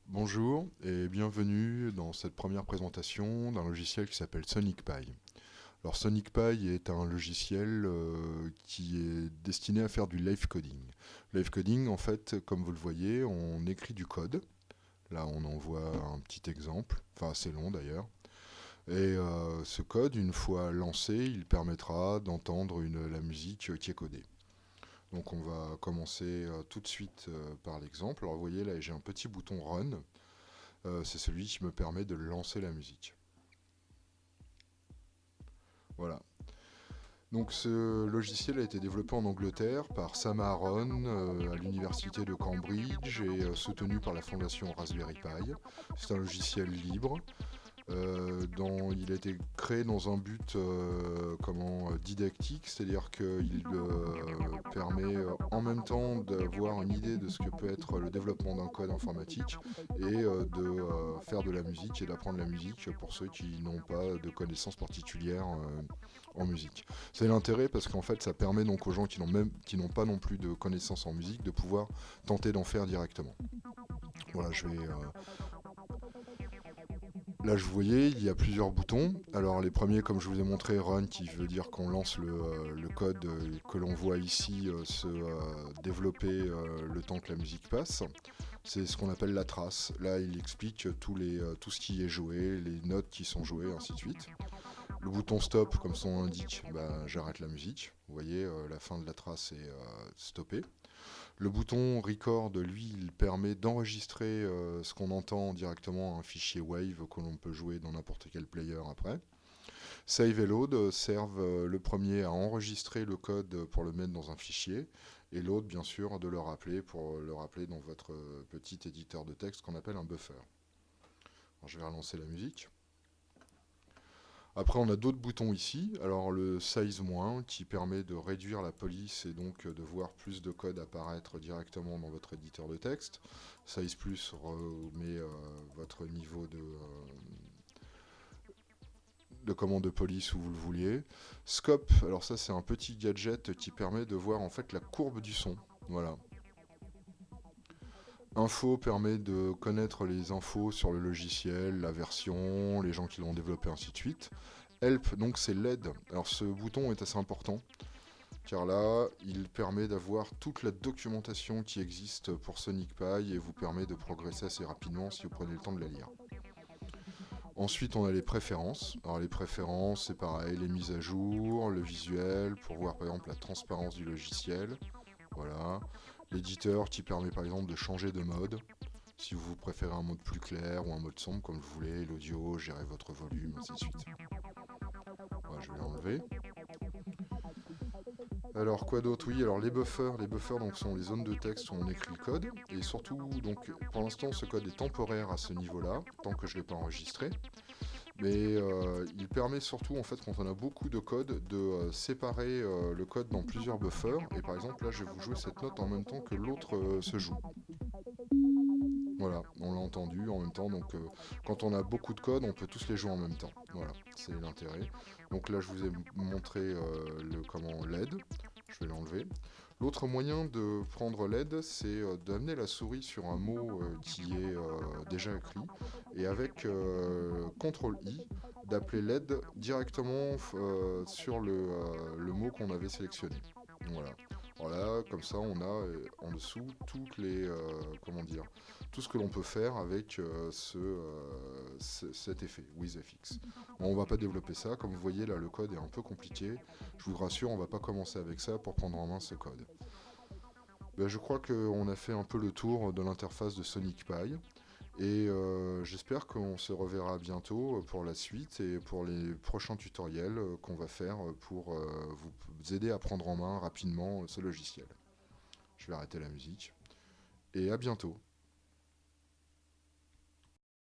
Bonjour et bienvenue dans cette première présentation d'un logiciel qui s'appelle SonicPy. Alors SonicPy est un logiciel qui est destiné à faire du live coding. Live coding, en fait, comme vous le voyez, on écrit du code. Là, on en voit un petit exemple, enfin assez long d'ailleurs. Et ce code, une fois lancé, il permettra d'entendre la musique qui est codée. Donc on va commencer tout de suite par l'exemple. Alors vous voyez là, j'ai un petit bouton Run. C'est celui qui me permet de lancer la musique. Voilà. Donc ce logiciel a été développé en Angleterre par Sam Aaron à l'université de Cambridge et soutenu par la fondation Raspberry Pi. C'est un logiciel libre. Il a été créé dans un but didactique, c'est-à-dire qu'il permet en même temps d'avoir une idée de ce que peut être le développement d'un code informatique et de faire de la musique et d'apprendre la musique pour ceux qui n'ont pas de connaissances particulières en musique. C'est l'intérêt parce qu'en fait ça permet donc aux gens qui n'ont pas non plus de connaissances en musique de pouvoir tenter d'en faire directement. Voilà, là, je voyais, il y a plusieurs boutons. Alors, les premiers, comme je vous ai montré, Run, qui veut dire qu'on lance le code que l'on voit ici se développer le temps que la musique passe. C'est ce qu'on appelle la trace. Là, il explique tout ce qui est joué, les notes qui sont jouées, ainsi de suite. Le bouton stop, comme son nom l'indique, j'arrête la musique. Vous voyez, la fin de la trace est stoppée. Le bouton record, lui, il permet d'enregistrer ce qu'on entend directement à un fichier wave que l'on peut jouer dans n'importe quel player après. Save et load servent le premier à enregistrer le code pour le mettre dans un fichier et l'autre, bien sûr, de le rappeler pour le rappeler dans votre petit éditeur de texte qu'on appelle un buffer. Alors, je vais relancer la musique. Après, on a d'autres boutons ici. Alors, le size- qui permet de réduire la police et donc de voir plus de code apparaître directement dans votre éditeur de texte. Size plus remet votre niveau de commande de police où vous le vouliez. Scope, alors ça c'est un petit gadget qui permet de voir en fait la courbe du son. Voilà. Info permet de connaître les infos sur le logiciel, la version, les gens qui l'ont développé, ainsi de suite. Help, donc c'est l'aide. Alors ce bouton est assez important, car là, il permet d'avoir toute la documentation qui existe pour SonicPy et vous permet de progresser assez rapidement si vous prenez le temps de la lire. Ensuite, on a les préférences. Alors les préférences, c'est pareil, les mises à jour, le visuel, pour voir par exemple la transparence du logiciel. Voilà. L'éditeur qui permet par exemple de changer de mode. Si vous préférez un mode plus clair ou un mode sombre, comme vous voulez, l'audio, gérer votre volume, ainsi de suite. Voilà, je vais l'enlever. Alors quoi d'autre? Oui, alors les buffers. Les buffers donc, sont les zones de texte où on écrit le code. Et surtout, donc, pour l'instant, ce code est temporaire à ce niveau-là, tant que je ne l'ai pas enregistré. Mais il permet surtout, en fait, quand on a beaucoup de code, de séparer le code dans plusieurs buffers. Et par exemple, là, je vais vous jouer cette note en même temps que l'autre se joue. Voilà, on l'a entendu en même temps. Donc, quand on a beaucoup de code, on peut tous les jouer en même temps. Voilà, c'est l'intérêt. Donc là, je vous ai montré l'aide. Je vais l'enlever. L'autre moyen de prendre l'aide, c'est d'amener la souris sur un mot qui est déjà écrit et avec CTRL-I, d'appeler l'aide directement sur le mot qu'on avait sélectionné. Voilà. Voilà, comme ça on a en dessous toutes les tout ce que l'on peut faire avec cet effet WithFX. Bon, on va pas développer ça, comme vous voyez là le code est un peu compliqué. Je vous rassure, on va pas commencer avec ça pour prendre en main ce code. Ben, je crois qu'on a fait un peu le tour de l'interface de SonicPy. Et j'espère qu'on se reverra bientôt pour la suite et pour les prochains tutoriels qu'on va faire pour vous aider à prendre en main rapidement ce logiciel. Je vais arrêter la musique et à bientôt.